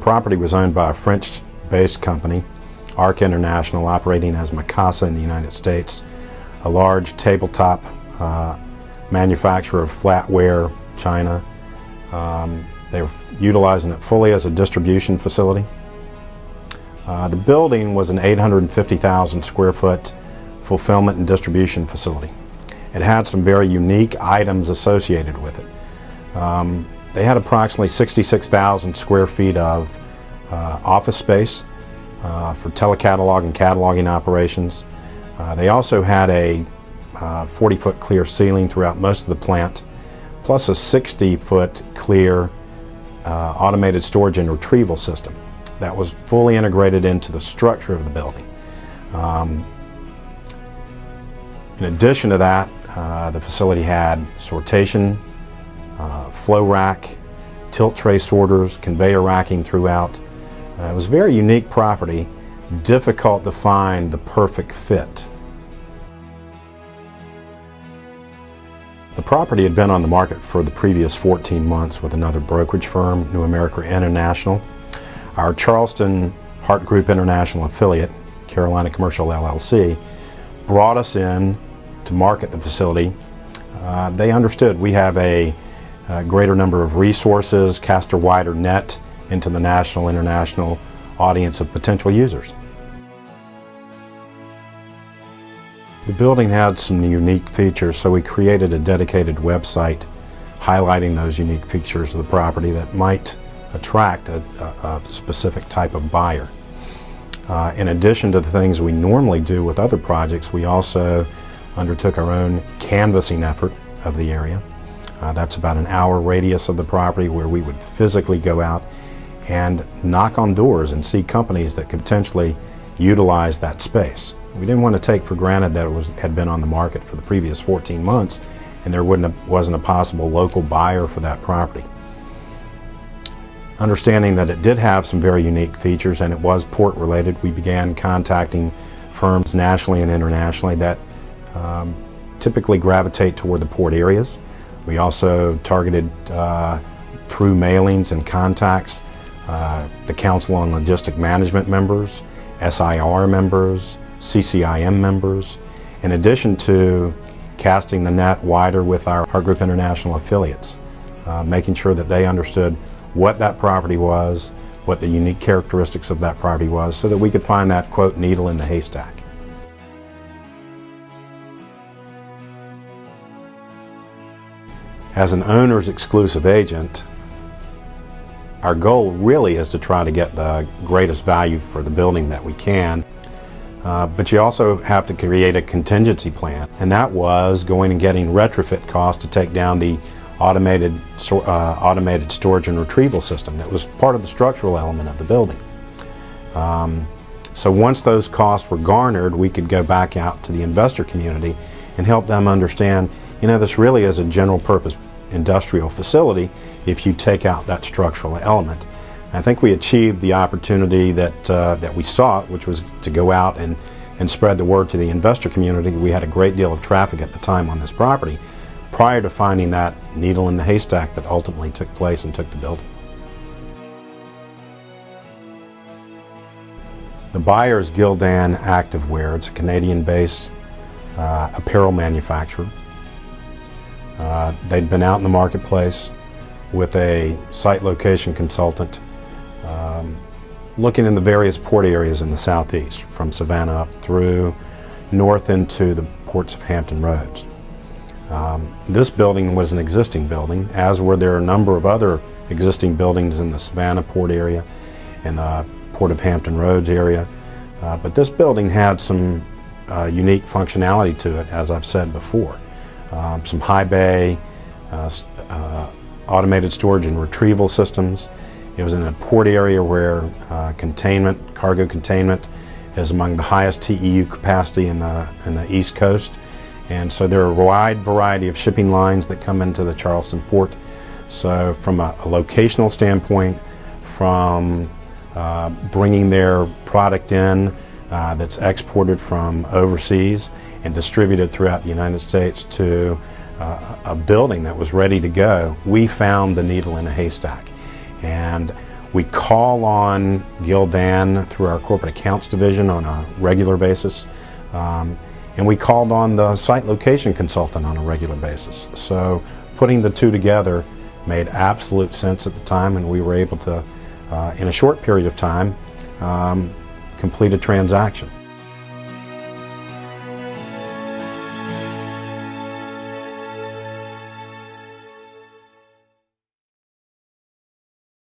property was owned by a French-based company, Arc International, operating as Mikasa in the United States, a large tabletop manufacturer of flatware china. They were utilizing it fully as a distribution facility. The building was an 850,000 square foot fulfillment and distribution facility. It had some very unique items associated with it. They had approximately 66,000 square feet of office space for telecatalog and cataloging operations. They also had a 40-foot clear ceiling throughout most of the plant, plus a 60-foot clear automated storage and retrieval system that was fully integrated into the structure of the building. In addition to that, the facility had sortation, flow rack, tilt tray sorters, conveyor racking throughout. It was a very unique property, difficult to find the perfect fit. The property had been on the market for the previous 14 months with another brokerage firm, New America International. Our Charleston Hart Group International affiliate, Carolina Commercial LLC, brought us in to market the facility. They understood we have a greater number of resources, cast a wider net into the national, international audience of potential users. The building had some unique features, so we created a dedicated website highlighting those unique features of the property that might attract a specific type of buyer. In addition to the things we normally do with other projects, we also undertook our own canvassing effort of the area. That's about an hour radius of the property where we would physically go out and knock on doors and see companies that could potentially utilize that space. We didn't want to take for granted that it had been on the market for the previous 14 months and there wasn't a possible local buyer for that property. Understanding that it did have some very unique features and it was port related, we began contacting firms nationally and internationally that typically gravitate toward the port areas. We also targeted through mailings and contacts the Council on Logistic Management members, SIR members, CCIM members, in addition to casting the net wider with our Hart Group International affiliates, making sure that they understood what that property was, what the unique characteristics of that property was, so that we could find that, quote, needle in the haystack. As an owner's exclusive agent, our goal really is to try to get the greatest value for the building that we can. But you also have to create a contingency plan, and that was going and getting retrofit costs to take down the automated storage and retrieval system that was part of the structural element of the building. So once those costs were garnered, we could go back out to the investor community and help them understand, you know, this really is a general purpose industrial facility if you take out that structural element. I think we achieved the opportunity that we sought, which was to go out and spread the word to the investor community. We had a great deal of traffic at the time on this property prior to finding that needle in the haystack that ultimately took place and took the building. The buyer is Gildan Activewear. It's a Canadian-based apparel manufacturer. They'd been out in the marketplace with a site location consultant looking in the various port areas in the southeast, from Savannah up through north into the ports of Hampton Roads. This building was an existing building, as were there a number of other existing buildings in the Savannah port area and the Port of Hampton Roads area. But this building had some unique functionality to it, as I've said before. Some high bay, automated storage and retrieval systems. It was in a port area where cargo containment is among the highest TEU capacity in the East Coast. And so there are a wide variety of shipping lines that come into the Charleston port. So from a locational standpoint, from bringing their product in that's exported from overseas and distributed throughout the United States to a building that was ready to go, we found the needle in a haystack. And We call on Gildan through our corporate accounts division on a regular basis. And we called on the site location consultant on a regular basis. So putting the two together made absolute sense at the time, and we were able to, in a short period of time, complete a transaction.